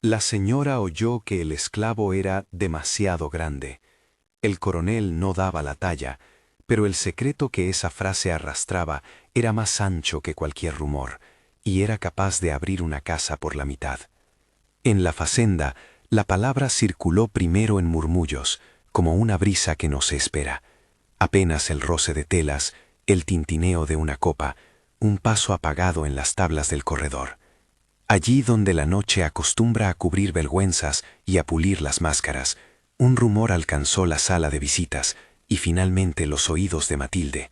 La señora oyó que el esclavo era demasiado grande. El coronel no daba la talla, pero el secreto que esa frase arrastraba era más ancho que cualquier rumor, y era capaz de abrir una casa por la mitad. En la facenda, la palabra circuló primero en murmullos, como una brisa que no se espera. Apenas el roce de telas, el tintineo de una copa, un paso apagado en las tablas del corredor. Allí donde la noche acostumbra a cubrir vergüenzas y a pulir las máscaras, un rumor alcanzó la sala de visitas y finalmente los oídos de Matilde.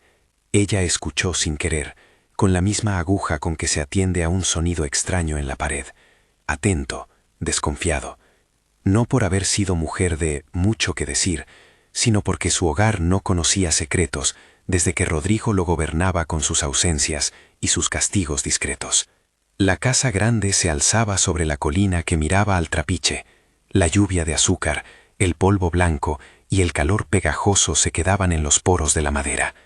Ella escuchó sin querer, con la misma aguja con que se atiende a un sonido extraño en la pared, atento, desconfiado, no por haber sido mujer de mucho que decir, sino porque su hogar no conocía secretos desde que Rodrigo lo gobernaba con sus ausencias y sus castigos discretos. La casa grande se alzaba sobre la colina que miraba al trapiche. La lluvia de azúcar, el polvo blanco y el calor pegajoso se quedaban en los poros de la madera.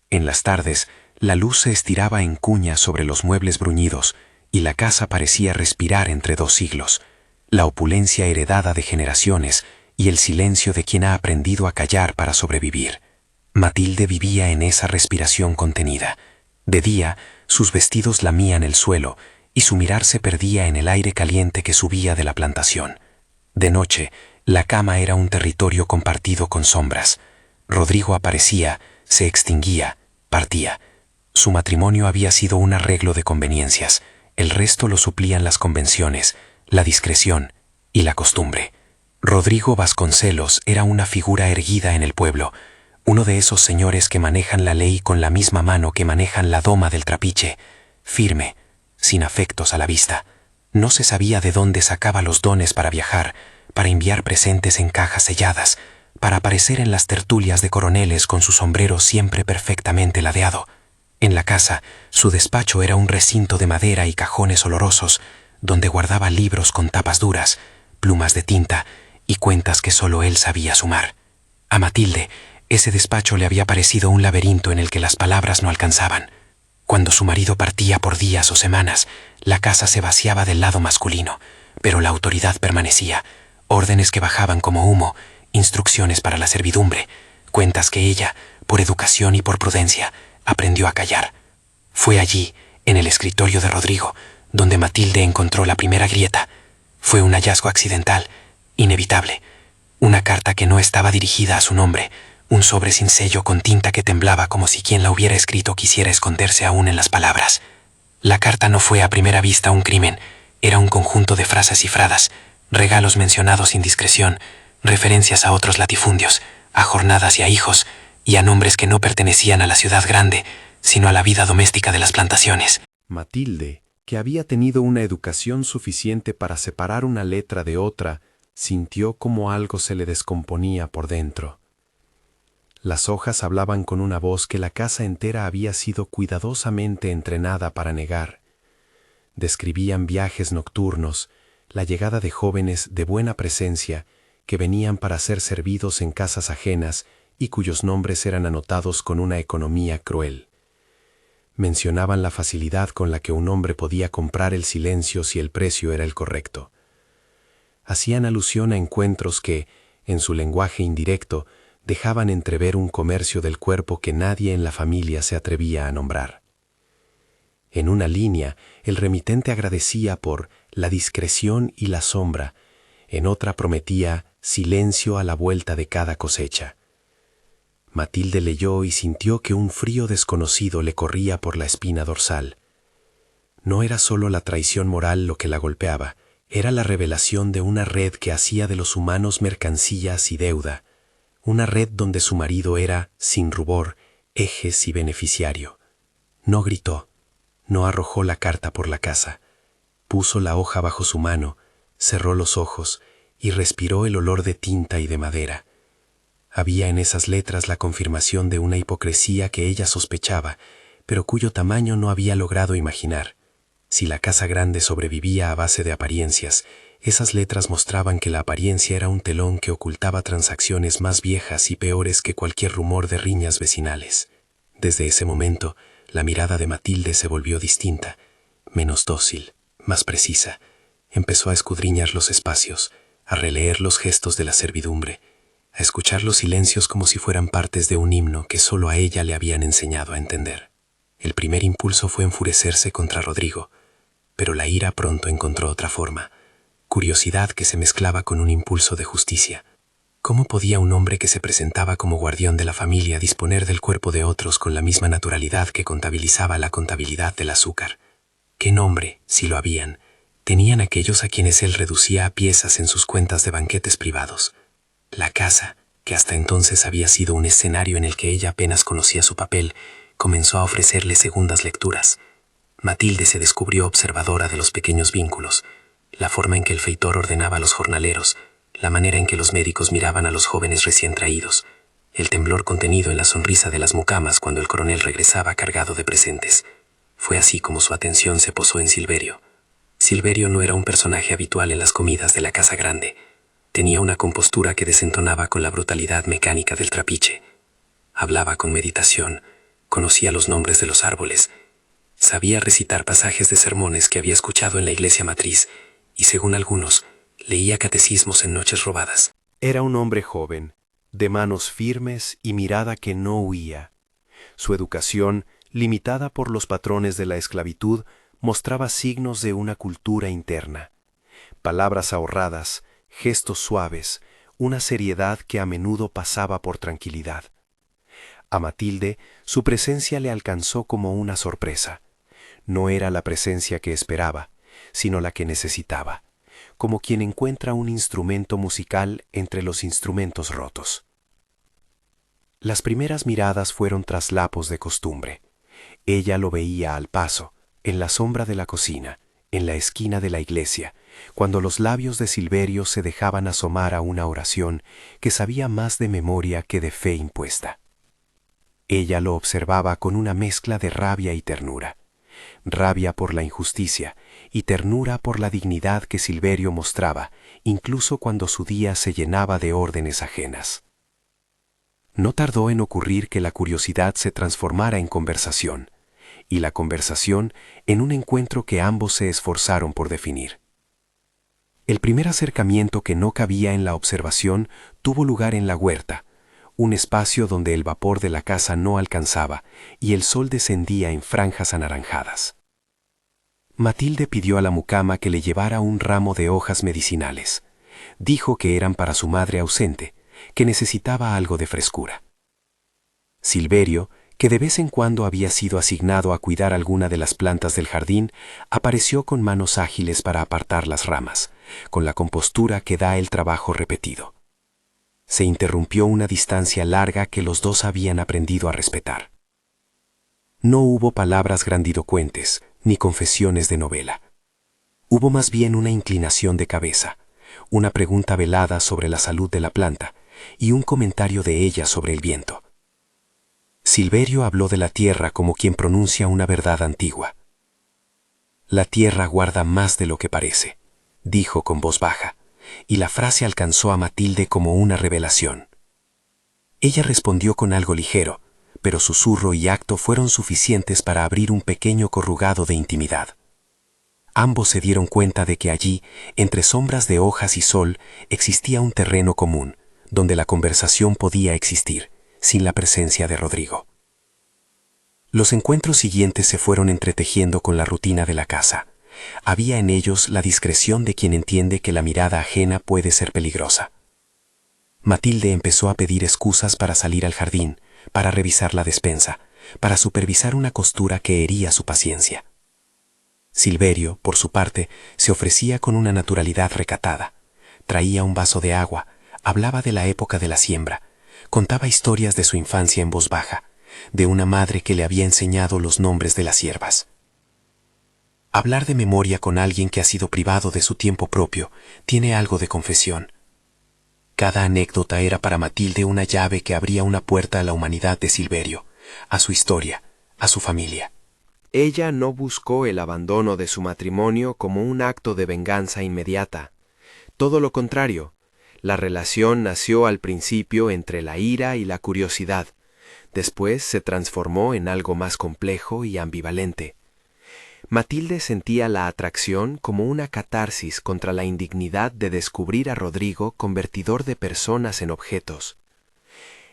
En las tardes, la luz se estiraba en cuñas sobre los muebles bruñidos y la casa parecía respirar entre dos siglos. La opulencia heredada de generaciones y el silencio de quien ha aprendido a callar para sobrevivir. Matilde vivía en esa respiración contenida. De día, sus vestidos lamían el suelo y su mirar se perdía en el aire caliente que subía de la plantación. De noche, la cama era un territorio compartido con sombras. Rodrigo aparecía, se extinguía, partía. Su matrimonio había sido un arreglo de conveniencias. El resto lo suplían las convenciones, la discreción y la costumbre. Rodrigo Vasconcelos era una figura erguida en el pueblo, uno de esos señores que manejan la ley con la misma mano que manejan la doma del trapiche, firme, sin afectos a la vista. No se sabía de dónde sacaba los dones para viajar, para enviar presentes en cajas selladas, para aparecer en las tertulias de coroneles con su sombrero siempre perfectamente ladeado. En la casa, su despacho era un recinto de madera y cajones olorosos, donde guardaba libros con tapas duras, plumas de tinta y cuentas que solo él sabía sumar. A Matilde, ese despacho le había parecido un laberinto en el que las palabras no alcanzaban. Cuando su marido partía por días o semanas, la casa se vaciaba del lado masculino, pero la autoridad permanecía, órdenes que bajaban como humo, instrucciones para la servidumbre, cuentas que ella, por educación y por prudencia, aprendió a callar. Fue allí, en el escritorio de Rodrigo, donde Matilde encontró la primera grieta. Fue un hallazgo accidental, inevitable. Una carta que no estaba dirigida a su nombre, un sobre sin sello con tinta que temblaba como si quien la hubiera escrito quisiera esconderse aún en las palabras. La carta no fue a primera vista un crimen, era un conjunto de frases cifradas, regalos mencionados sin discreción, referencias a otros latifundios, a jornadas y a hijos, y a nombres que no pertenecían a la ciudad grande, sino a la vida doméstica de las plantaciones. Matilde, que había tenido una educación suficiente para separar una letra de otra, sintió como algo se le descomponía por dentro. Las hojas hablaban con una voz que la casa entera había sido cuidadosamente entrenada para negar. Describían viajes nocturnos, la llegada de jóvenes de buena presencia que venían para ser servidos en casas ajenas y cuyos nombres eran anotados con una economía cruel. Mencionaban la facilidad con la que un hombre podía comprar el silencio si el precio era el correcto. Hacían alusión a encuentros que, en su lenguaje indirecto, dejaban entrever un comercio del cuerpo que nadie en la familia se atrevía a nombrar. En una línea, el remitente agradecía por la discreción y la sombra, en otra prometía silencio a la vuelta de cada cosecha. Matilde leyó y sintió que un frío desconocido le corría por la espina dorsal. No era solo la traición moral lo que la golpeaba, era la revelación de una red que hacía de los humanos mercancías y deuda, una red donde su marido era, sin rubor, ejes y beneficiario. No gritó, no arrojó la carta por la casa, puso la hoja bajo su mano, cerró los ojos y respiró el olor de tinta y de madera. Había en esas letras la confirmación de una hipocresía que ella sospechaba, pero cuyo tamaño no había logrado imaginar. Si la casa grande sobrevivía a base de apariencias, esas letras mostraban que la apariencia era un telón que ocultaba transacciones más viejas y peores que cualquier rumor de riñas vecinales. Desde ese momento, la mirada de Matilde se volvió distinta, menos dócil, más precisa. Empezó a escudriñar los espacios, a releer los gestos de la servidumbre, a escuchar los silencios como si fueran partes de un himno que solo a ella le habían enseñado a entender. El primer impulso fue enfurecerse contra Rodrigo, pero la ira pronto encontró otra forma, curiosidad que se mezclaba con un impulso de justicia. ¿Cómo podía un hombre que se presentaba como guardián de la familia disponer del cuerpo de otros con la misma naturalidad que contabilizaba la contabilidad del azúcar? ¿Qué nombre, si lo habían, tenían aquellos a quienes él reducía a piezas en sus cuentas de banquetes privados? La casa, que hasta entonces había sido un escenario en el que ella apenas conocía su papel, comenzó a ofrecerle segundas lecturas. Matilde se descubrió observadora de los pequeños vínculos, la forma en que el feitor ordenaba a los jornaleros, la manera en que los médicos miraban a los jóvenes recién traídos, el temblor contenido en la sonrisa de las mucamas cuando el coronel regresaba cargado de presentes. Fue así como su atención se posó en Silverio. Silverio no era un personaje habitual en las comidas de la casa grande. Tenía una compostura que desentonaba con la brutalidad mecánica del trapiche. Hablaba con meditación, conocía los nombres de los árboles, sabía recitar pasajes de sermones que había escuchado en la iglesia matriz y, según algunos, leía catecismos en noches robadas. Era un hombre joven, de manos firmes y mirada que no huía. Su educación, limitada por los patrones de la esclavitud, mostraba signos de una cultura interna. Palabras ahorradas, gestos suaves, una seriedad que a menudo pasaba por tranquilidad. A Matilde, su presencia le alcanzó como una sorpresa. No era la presencia que esperaba, sino la que necesitaba, como quien encuentra un instrumento musical entre los instrumentos rotos. Las primeras miradas fueron traslapos de costumbre. Ella lo veía al paso, en la sombra de la cocina, en la esquina de la iglesia, cuando los labios de Silverio se dejaban asomar a una oración que sabía más de memoria que de fe impuesta. Ella lo observaba con una mezcla de rabia y ternura, rabia por la injusticia y ternura por la dignidad que Silverio mostraba, incluso cuando su día se llenaba de órdenes ajenas. No tardó en ocurrir que la curiosidad se transformara en conversación, y la conversación en un encuentro que ambos se esforzaron por definir. El primer acercamiento que no cabía en la observación tuvo lugar en la huerta, un espacio donde el vapor de la casa no alcanzaba y el sol descendía en franjas anaranjadas. Matilde pidió a la mucama que le llevara un ramo de hojas medicinales. Dijo que eran para su madre ausente, que necesitaba algo de frescura. Silverio, que de vez en cuando había sido asignado a cuidar alguna de las plantas del jardín, apareció con manos ágiles para apartar las ramas, con la compostura que da el trabajo repetido. Se interrumpió una distancia larga que los dos habían aprendido a respetar. No hubo palabras grandilocuentes, ni confesiones de novela. Hubo más bien una inclinación de cabeza, una pregunta velada sobre la salud de la planta y un comentario de ella sobre el viento. Silverio habló de la tierra como quien pronuncia una verdad antigua. La tierra guarda más de lo que parece, dijo con voz baja, y la frase alcanzó a Matilde como una revelación. Ella respondió con algo ligero, pero susurro y acto fueron suficientes para abrir un pequeño corrugado de intimidad. Ambos se dieron cuenta de que allí, entre sombras de hojas y sol, existía un terreno común, donde la conversación podía existir, sin la presencia de Rodrigo. Los encuentros siguientes se fueron entretejiendo con la rutina de la casa. Había en ellos la discreción de quien entiende que la mirada ajena puede ser peligrosa. Matilde empezó a pedir excusas para salir al jardín, para revisar la despensa, para supervisar una costura que hería su paciencia. Silverio, por su parte, se ofrecía con una naturalidad recatada. Traía un vaso de agua, hablaba de la época de la siembra, contaba historias de su infancia en voz baja, de una madre que le había enseñado los nombres de las hierbas. Hablar de memoria con alguien que ha sido privado de su tiempo propio tiene algo de confesión. Cada anécdota era para Matilde una llave que abría una puerta a la humanidad de Silverio, a su historia, a su familia. Ella no buscó el abandono de su matrimonio como un acto de venganza inmediata. Todo lo contrario, la relación nació al principio entre la ira y la curiosidad. Después se transformó en algo más complejo y ambivalente. Matilde sentía la atracción como una catarsis contra la indignidad de descubrir a Rodrigo convertidor de personas en objetos.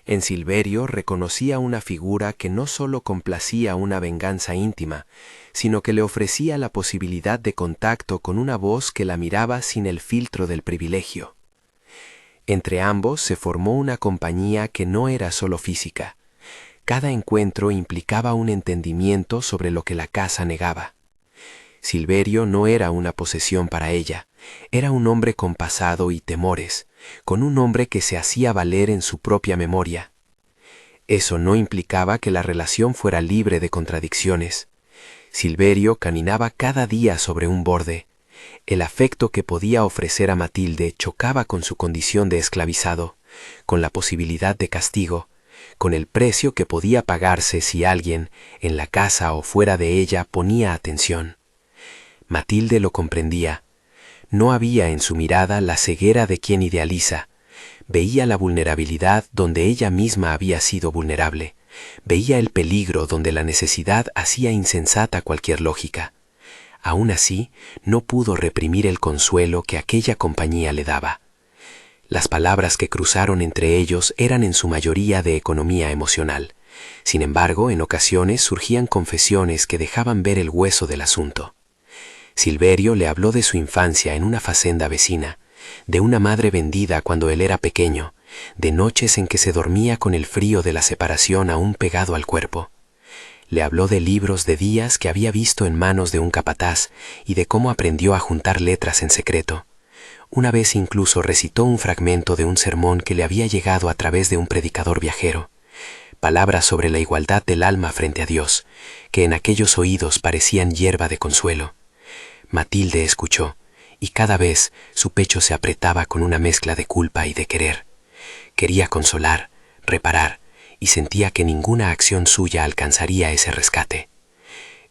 En Silverio reconocía una figura que no solo complacía una venganza íntima, sino que le ofrecía la posibilidad de contacto con una voz que la miraba sin el filtro del privilegio. Entre ambos se formó una compañía que no era solo física. Cada encuentro implicaba un entendimiento sobre lo que la casa negaba. Silverio no era una posesión para ella, era un hombre con pasado y temores, con un hombre que se hacía valer en su propia memoria. Eso no implicaba que la relación fuera libre de contradicciones. Silverio caminaba cada día sobre un borde. El afecto que podía ofrecer a Matilde chocaba con su condición de esclavizado, con la posibilidad de castigo, con el precio que podía pagarse si alguien, en la casa o fuera de ella, ponía atención. Matilde lo comprendía. No había en su mirada la ceguera de quien idealiza. Veía la vulnerabilidad donde ella misma había sido vulnerable. Veía el peligro donde la necesidad hacía insensata cualquier lógica. Aún así, no pudo reprimir el consuelo que aquella compañía le daba. Las palabras que cruzaron entre ellos eran en su mayoría de economía emocional. Sin embargo, en ocasiones surgían confesiones que dejaban ver el hueso del asunto. Silverio le habló de su infancia en una facenda vecina, de una madre vendida cuando él era pequeño, de noches en que se dormía con el frío de la separación aún pegado al cuerpo. Le habló de libros de días que había visto en manos de un capataz y de cómo aprendió a juntar letras en secreto. Una vez incluso recitó un fragmento de un sermón que le había llegado a través de un predicador viajero. Palabras sobre la igualdad del alma frente a Dios, que en aquellos oídos parecían hierba de consuelo. Matilde escuchó, y cada vez su pecho se apretaba con una mezcla de culpa y de querer. Quería consolar, reparar, y sentía que ninguna acción suya alcanzaría ese rescate.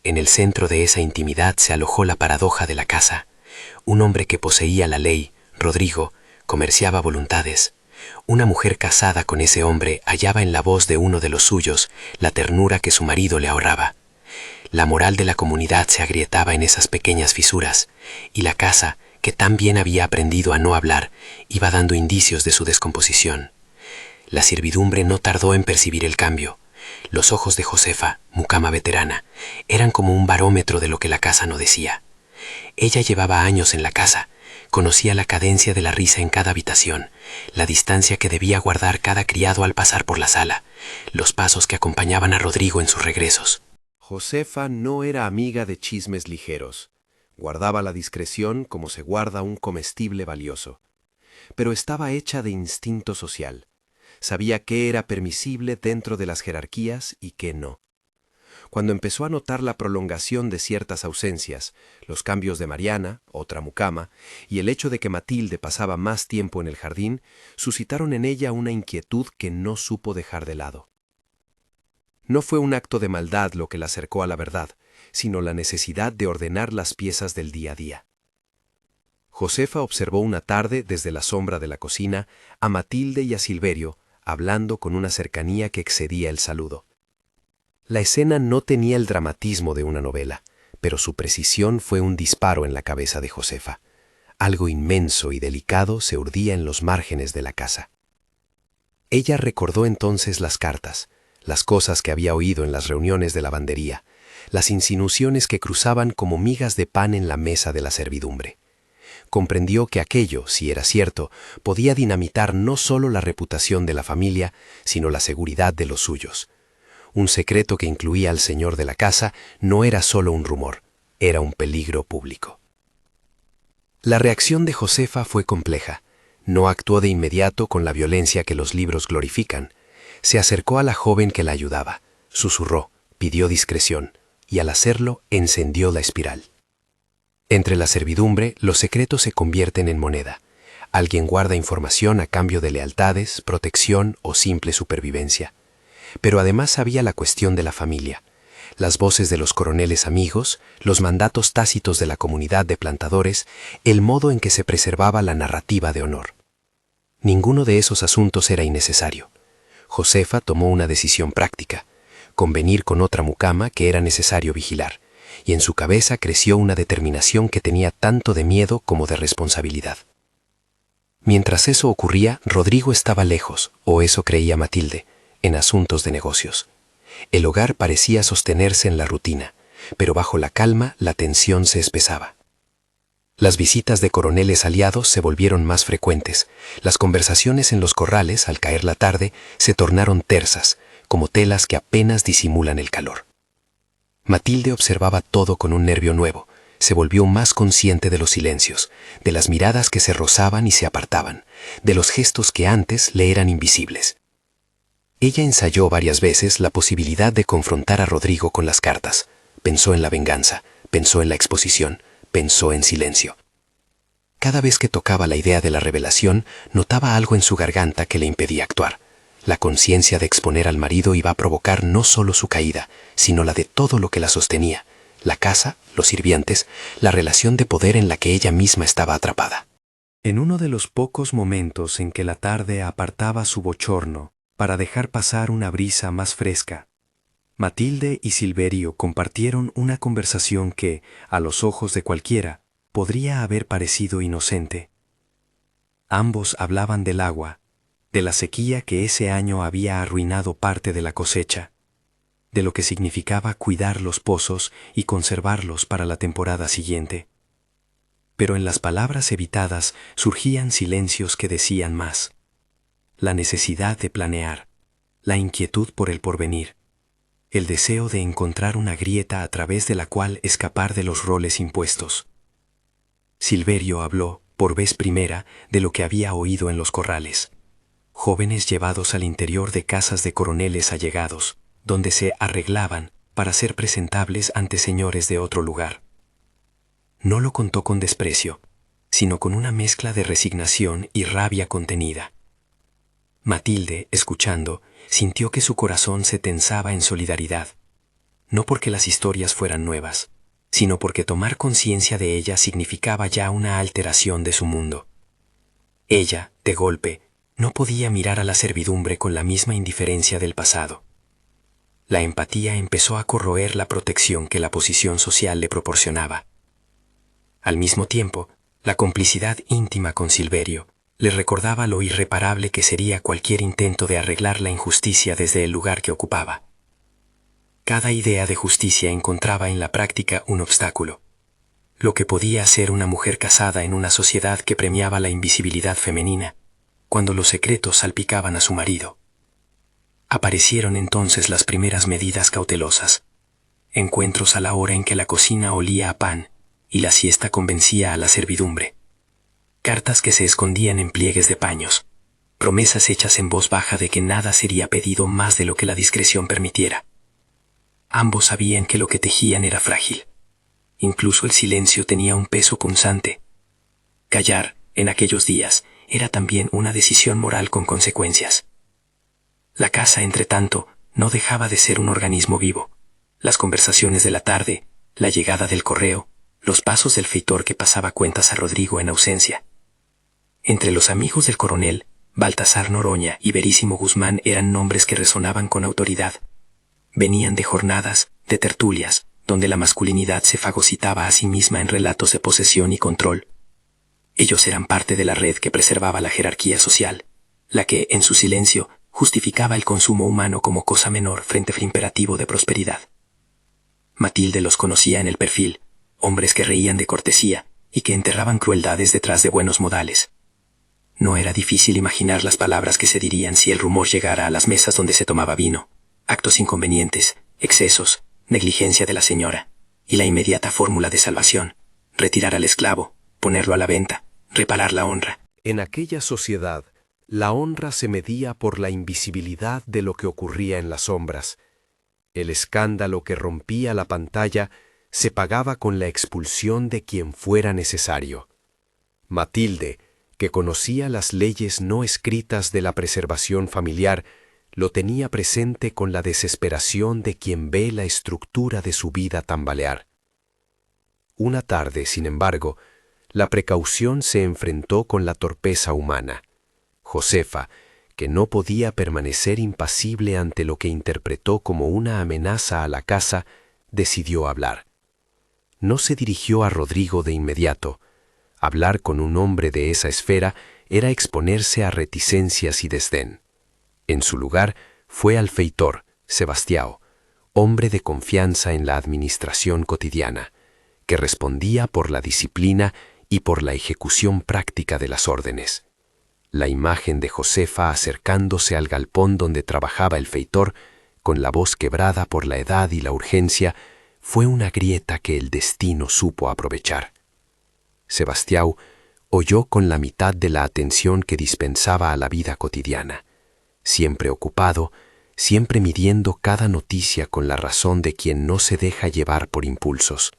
En el centro de esa intimidad se alojó la paradoja de la casa. Un hombre que poseía la ley, Rodrigo, comerciaba voluntades. Una mujer casada con ese hombre hallaba en la voz de uno de los suyos la ternura que su marido le ahorraba. La moral de la comunidad se agrietaba en esas pequeñas fisuras, y la casa, que tan bien había aprendido a no hablar, iba dando indicios de su descomposición. La servidumbre no tardó en percibir el cambio. Los ojos de Josefa, mucama veterana, eran como un barómetro de lo que la casa no decía. Ella llevaba años en la casa, conocía la cadencia de la risa en cada habitación, la distancia que debía guardar cada criado al pasar por la sala, los pasos que acompañaban a Rodrigo en sus regresos. Josefa no era amiga de chismes ligeros. Guardaba la discreción como se guarda un comestible valioso. Pero estaba hecha de instinto social. Sabía qué era permisible dentro de las jerarquías y qué no. Cuando empezó a notar la prolongación de ciertas ausencias, los cambios de Mariana, otra mucama, y el hecho de que Matilde pasaba más tiempo en el jardín, suscitaron en ella una inquietud que no supo dejar de lado. No fue un acto de maldad lo que la acercó a la verdad, sino la necesidad de ordenar las piezas del día a día. Josefa observó una tarde desde la sombra de la cocina a Matilde y a Silverio, hablando con una cercanía que excedía el saludo. La escena no tenía el dramatismo de una novela, pero su precisión fue un disparo en la cabeza de Josefa. Algo inmenso y delicado se urdía en los márgenes de la casa. Ella recordó entonces las cartas, las cosas que había oído en las reuniones de lavandería, las insinuaciones que cruzaban como migas de pan en la mesa de la servidumbre. Comprendió que aquello, si era cierto, podía dinamitar no solo la reputación de la familia, sino la seguridad de los suyos. Un secreto que incluía al señor de la casa no era solo un rumor, era un peligro público. La reacción de Josefa fue compleja. No actuó de inmediato con la violencia que los libros glorifican. Se acercó a la joven que la ayudaba, susurró, pidió discreción, y al hacerlo encendió la espiral. Entre la servidumbre, los secretos se convierten en moneda. Alguien guarda información a cambio de lealtades, protección o simple supervivencia. Pero además había la cuestión de la familia, las voces de los coroneles amigos, los mandatos tácitos de la comunidad de plantadores, el modo en que se preservaba la narrativa de honor. Ninguno de esos asuntos era innecesario. Josefa tomó una decisión práctica, convenir con otra mucama que era necesario vigilar, y en su cabeza creció una determinación que tenía tanto de miedo como de responsabilidad. Mientras eso ocurría, Rodrigo estaba lejos, o eso creía Matilde, en asuntos de negocios. El hogar parecía sostenerse en la rutina, pero bajo la calma la tensión se espesaba. Las visitas de coroneles aliados se volvieron más frecuentes. Las conversaciones en los corrales, al caer la tarde, se tornaron tersas, como telas que apenas disimulan el calor. Matilde observaba todo con un nervio nuevo. Se volvió más consciente de los silencios, de las miradas que se rozaban y se apartaban, de los gestos que antes le eran invisibles. Ella ensayó varias veces la posibilidad de confrontar a Rodrigo con las cartas. Pensó en la venganza, pensó en la exposición, pensó en silencio. Cada vez que tocaba la idea de la revelación, notaba algo en su garganta que le impedía actuar. La conciencia de exponer al marido iba a provocar no solo su caída, sino la de todo lo que la sostenía: la casa, los sirvientes, la relación de poder en la que ella misma estaba atrapada. En uno de los pocos momentos en que la tarde apartaba su bochorno para dejar pasar una brisa más fresca, Matilde y Silverio compartieron una conversación que, a los ojos de cualquiera, podría haber parecido inocente. Ambos hablaban del agua, de la sequía que ese año había arruinado parte de la cosecha, de lo que significaba cuidar los pozos y conservarlos para la temporada siguiente. Pero en las palabras evitadas surgían silencios que decían más: la necesidad de planear, la inquietud por el porvenir, el deseo de encontrar una grieta a través de la cual escapar de los roles impuestos. Silverio habló, por vez primera, de lo que había oído en los corrales: jóvenes llevados al interior de casas de coroneles allegados, donde se arreglaban para ser presentables ante señores de otro lugar. No lo contó con desprecio, sino con una mezcla de resignación y rabia contenida. Matilde, escuchando, sintió que su corazón se tensaba en solidaridad, no porque las historias fueran nuevas, sino porque tomar conciencia de ellas significaba ya una alteración de su mundo. Ella, de golpe, no podía mirar a la servidumbre con la misma indiferencia del pasado. La empatía empezó a corroer la protección que la posición social le proporcionaba. Al mismo tiempo, la complicidad íntima con Silverio le recordaba lo irreparable que sería cualquier intento de arreglar la injusticia desde el lugar que ocupaba. Cada idea de justicia encontraba en la práctica un obstáculo. Lo que podía hacer una mujer casada en una sociedad que premiaba la invisibilidad femenina, cuando los secretos salpicaban a su marido. Aparecieron entonces las primeras medidas cautelosas: encuentros a la hora en que la cocina olía a pan y la siesta convencía a la servidumbre, cartas que se escondían en pliegues de paños, promesas hechas en voz baja de que nada sería pedido más de lo que la discreción permitiera. Ambos sabían que lo que tejían era frágil. Incluso el silencio tenía un peso punzante. Callar, en aquellos días, era también una decisión moral con consecuencias. La casa, entre tanto, no dejaba de ser un organismo vivo. Las conversaciones de la tarde, la llegada del correo, los pasos del feitor que pasaba cuentas a Rodrigo en ausencia. Entre los amigos del coronel, Baltasar Noroña y Verísimo Guzmán eran nombres que resonaban con autoridad. Venían de jornadas, de tertulias, donde la masculinidad se fagocitaba a sí misma en relatos de posesión y control. Ellos eran parte de la red que preservaba la jerarquía social, la que, en su silencio, justificaba el consumo humano como cosa menor frente al imperativo de prosperidad. Matilde los conocía en el perfil, hombres que reían de cortesía y que enterraban crueldades detrás de buenos modales. No era difícil imaginar las palabras que se dirían si el rumor llegara a las mesas donde se tomaba vino: actos inconvenientes, excesos, negligencia de la señora, y la inmediata fórmula de salvación: retirar al esclavo, ponerlo a la venta, reparar la honra. En aquella sociedad, la honra se medía por la invisibilidad de lo que ocurría en las sombras. El escándalo que rompía la pantalla se pagaba con la expulsión de quien fuera necesario. Matilde, que conocía las leyes no escritas de la preservación familiar, lo tenía presente con la desesperación de quien ve la estructura de su vida tambalear. Una tarde, sin embargo, la precaución se enfrentó con la torpeza humana. Josefa, que no podía permanecer impasible ante lo que interpretó como una amenaza a la casa, decidió hablar. No se dirigió a Rodrigo de inmediato. Hablar con un hombre de esa esfera era exponerse a reticencias y desdén. En su lugar fue al feitor, Sebastião, hombre de confianza en la administración cotidiana, que respondía por la disciplina y por la ejecución práctica de las órdenes. La imagen de Josefa acercándose al galpón donde trabajaba el feitor, con la voz quebrada por la edad y la urgencia, fue una grieta que el destino supo aprovechar. Sebastião oyó con la mitad de la atención que dispensaba a la vida cotidiana, siempre ocupado, siempre midiendo cada noticia con la razón de quien no se deja llevar por impulsos.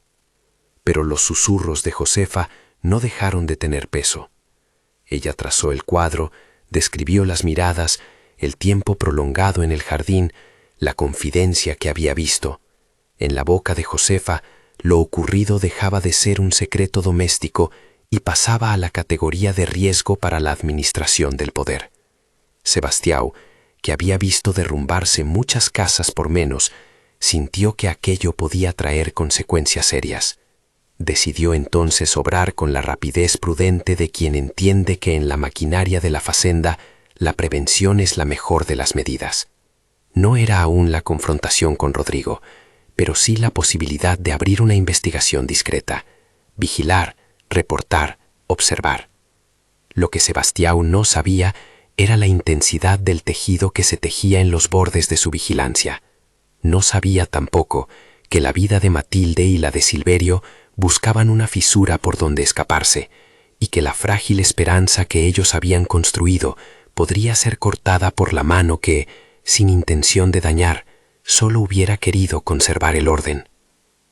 Pero los susurros de Josefa no dejaron de tener peso. Ella trazó el cuadro, describió las miradas, el tiempo prolongado en el jardín, la confidencia que había visto. En la boca de Josefa, lo ocurrido dejaba de ser un secreto doméstico y pasaba a la categoría de riesgo para la administración del poder. Sebastião, que había visto derrumbarse muchas casas por menos, sintió que aquello podía traer consecuencias serias. Decidió entonces obrar con la rapidez prudente de quien entiende que en la maquinaria de la facenda la prevención es la mejor de las medidas. No era aún la confrontación con Rodrigo, pero sí la posibilidad de abrir una investigación discreta, vigilar, reportar, observar. Lo que Sebastião no sabía era la intensidad del tejido que se tejía en los bordes de su vigilancia. No sabía tampoco que la vida de Matilde y la de Silverio buscaban una fisura por donde escaparse, y que la frágil esperanza que ellos habían construido podría ser cortada por la mano que, sin intención de dañar, solo hubiera querido conservar el orden.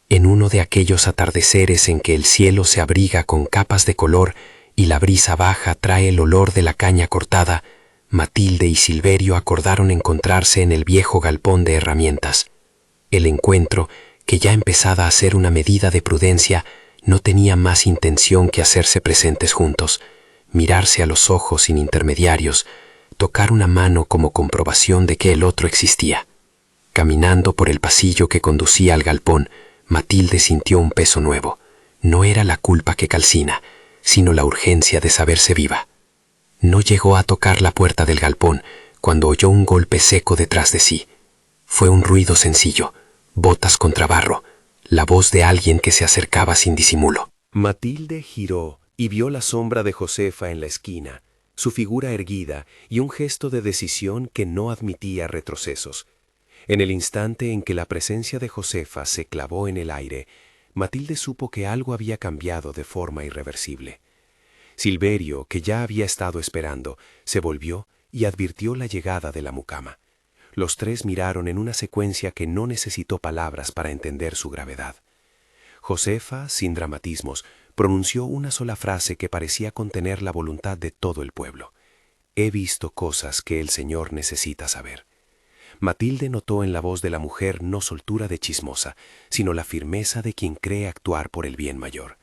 En uno de aquellos atardeceres en que el cielo se abriga con capas de color y la brisa baja trae el olor de la caña cortada, Matilde y Silverio acordaron encontrarse en el viejo galpón de herramientas. El encuentro, que ya empezaba a ser una medida de prudencia, no tenía más intención que hacerse presentes juntos, mirarse a los ojos sin intermediarios, tocar una mano como comprobación de que el otro existía. Caminando por el pasillo que conducía al galpón, Matilde sintió un peso nuevo. No era la culpa que calcina, sino la urgencia de saberse viva. No llegó a tocar la puerta del galpón cuando oyó un golpe seco detrás de sí. Fue un ruido sencillo, botas contra barro, la voz de alguien que se acercaba sin disimulo. Matilde giró y vio la sombra de Josefa en la esquina, su figura erguida y un gesto de decisión que no admitía retrocesos. En el instante en que la presencia de Josefa se clavó en el aire, Matilde supo que algo había cambiado de forma irreversible. Silverio, que ya había estado esperando, se volvió y advirtió la llegada de la mucama. Los tres miraron en una secuencia que no necesitó palabras para entender su gravedad. Josefa, sin dramatismos, pronunció una sola frase que parecía contener la voluntad de todo el pueblo. «He visto cosas que el Señor necesita saber». Matilde notó en la voz de la mujer no soltura de chismosa, sino la firmeza de quien cree actuar por el bien mayor.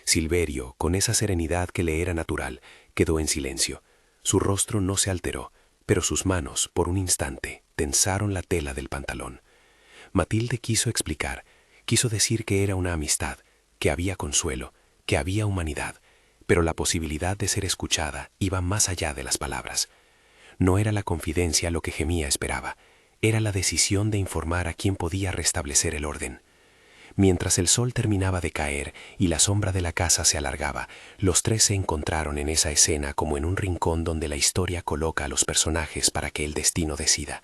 Silverio, con esa serenidad que le era natural, quedó en silencio. Su rostro no se alteró, pero sus manos, por un instante, tensaron la tela del pantalón. Matilde quiso explicar, quiso decir que era una amistad, que había consuelo, que había humanidad, pero la posibilidad de ser escuchada iba más allá de las palabras. No era la confidencia lo que Gemía esperaba, era la decisión de informar a quien podía restablecer el orden. Mientras el sol terminaba de caer y la sombra de la casa se alargaba, los tres se encontraron en esa escena como en un rincón donde la historia coloca a los personajes para que el destino decida.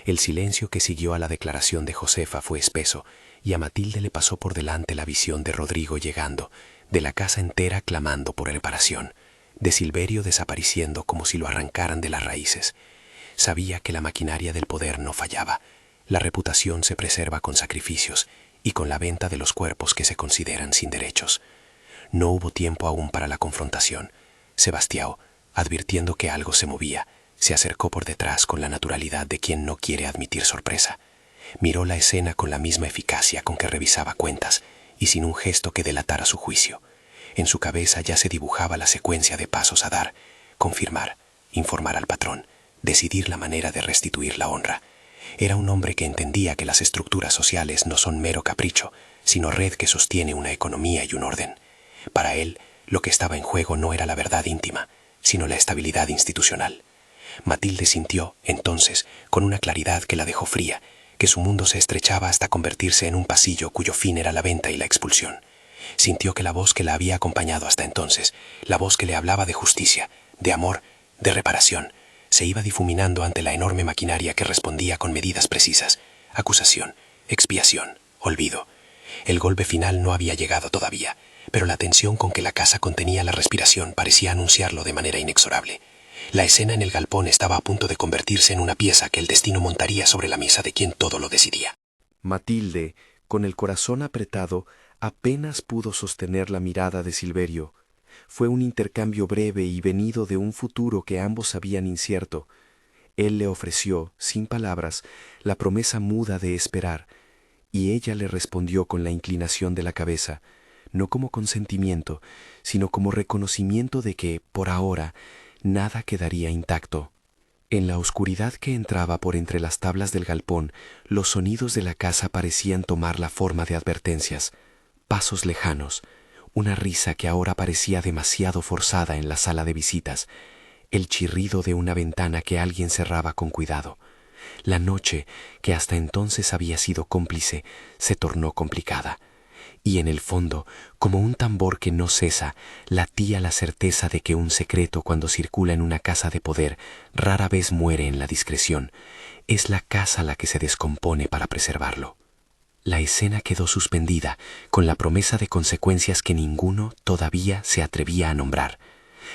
El silencio que siguió a la declaración de Josefa fue espeso, y a Matilde le pasó por delante la visión de Rodrigo llegando, de la casa entera clamando por reparación, de Silverio desapareciendo como si lo arrancaran de las raíces. Sabía que la maquinaria del poder no fallaba. La reputación se preserva con sacrificios y con la venta de los cuerpos que se consideran sin derechos. No hubo tiempo aún para la confrontación. Sebastião, advirtiendo que algo se movía, se acercó por detrás con la naturalidad de quien no quiere admitir sorpresa. Miró la escena con la misma eficacia con que revisaba cuentas y sin un gesto que delatara su juicio. En su cabeza ya se dibujaba la secuencia de pasos a dar: confirmar, informar al patrón, decidir la manera de restituir la honra. Era un hombre que entendía que las estructuras sociales no son mero capricho, sino red que sostiene una economía y un orden. Para él, lo que estaba en juego no era la verdad íntima, sino la estabilidad institucional. Matilde sintió, entonces, con una claridad que la dejó fría, que su mundo se estrechaba hasta convertirse en un pasillo cuyo fin era la venta y la expulsión. Sintió que la voz que la había acompañado hasta entonces, la voz que le hablaba de justicia, de amor, de reparación, se iba difuminando ante la enorme maquinaria que respondía con medidas precisas: acusación, expiación, olvido. El golpe final no había llegado todavía, pero la tensión con que la casa contenía la respiración parecía anunciarlo de manera inexorable. La escena en el galpón estaba a punto de convertirse en una pieza que el destino montaría sobre la mesa de quien todo lo decidía. Matilde, con el corazón apretado, apenas pudo sostener la mirada de Silverio. Fue un intercambio breve y venido de un futuro que ambos habían incierto. Él le ofreció, sin palabras, la promesa muda de esperar, y ella le respondió con la inclinación de la cabeza, no como consentimiento, sino como reconocimiento de que, por ahora, nada quedaría intacto. En la oscuridad que entraba por entre las tablas del galpón, los sonidos de la casa parecían tomar la forma de advertencias, pasos lejanos, una risa que ahora parecía demasiado forzada en la sala de visitas, el chirrido de una ventana que alguien cerraba con cuidado. La noche, que hasta entonces había sido cómplice, se tornó complicada. Y en el fondo, como un tambor que no cesa, latía la certeza de que un secreto, cuando circula en una casa de poder, rara vez muere en la discreción. Es la casa la que se descompone para preservarlo. La escena quedó suspendida, con la promesa de consecuencias que ninguno todavía se atrevía a nombrar.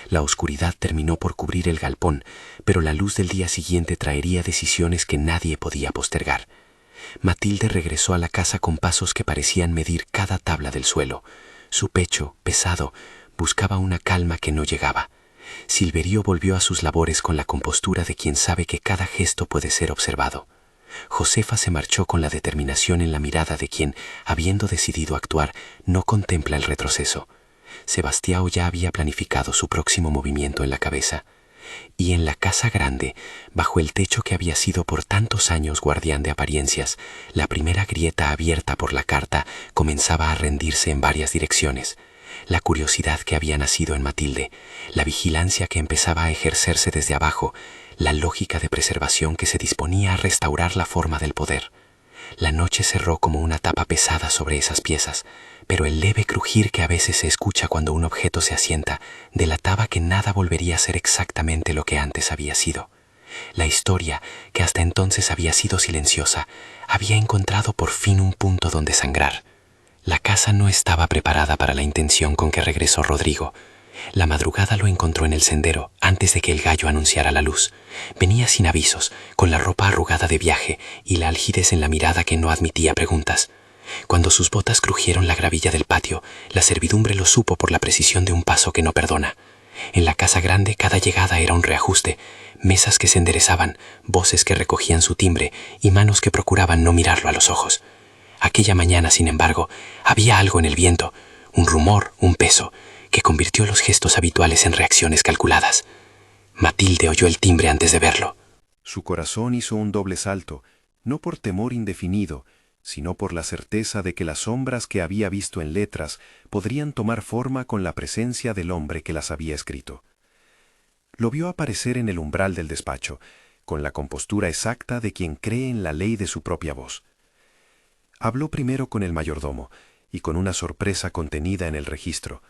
La oscuridad terminó por cubrir el galpón, pero la luz del día siguiente traería decisiones que nadie podía postergar. Matilde regresó a la casa con pasos que parecían medir cada tabla del suelo. Su pecho, pesado, buscaba una calma que no llegaba. Silverio volvió a sus labores con la compostura de quien sabe que cada gesto puede ser observado. Josefa se marchó con la determinación en la mirada de quien, habiendo decidido actuar, no contempla el retroceso. Sebastião ya había planificado su próximo movimiento en la cabeza. Y en la casa grande, bajo el techo que había sido por tantos años guardián de apariencias, la primera grieta abierta por la carta comenzaba a rendirse en varias direcciones. La curiosidad que había nacido en Matilde, la vigilancia que empezaba a ejercerse desde abajo, la lógica de preservación que se disponía a restaurar la forma del poder. La noche cerró como una tapa pesada sobre esas piezas, pero el leve crujir que a veces se escucha cuando un objeto se asienta delataba que nada volvería a ser exactamente lo que antes había sido. La historia, que hasta entonces había sido silenciosa, había encontrado por fin un punto donde sangrar. La casa no estaba preparada para la intención con que regresó Rodrigo. La madrugada lo encontró en el sendero antes de que el gallo anunciara la luz. Venía sin avisos, con la ropa arrugada de viaje y la algidez en la mirada que no admitía preguntas. Cuando sus botas crujieron la gravilla del patio, la servidumbre lo supo por la precisión de un paso que no perdona. En la casa grande cada llegada era un reajuste, mesas que se enderezaban, voces que recogían su timbre y manos que procuraban no mirarlo a los ojos. Aquella mañana, sin embargo, había algo en el viento, un rumor, un peso, que convirtió los gestos habituales en reacciones calculadas. Matilde oyó el timbre antes de verlo. Su corazón hizo un doble salto, no por temor indefinido, sino por la certeza de que las sombras que había visto en letras podrían tomar forma con la presencia del hombre que las había escrito. Lo vio aparecer en el umbral del despacho, con la compostura exacta de quien cree en la ley de su propia voz. Habló primero con el mayordomo, y con una sorpresa contenida en el registro: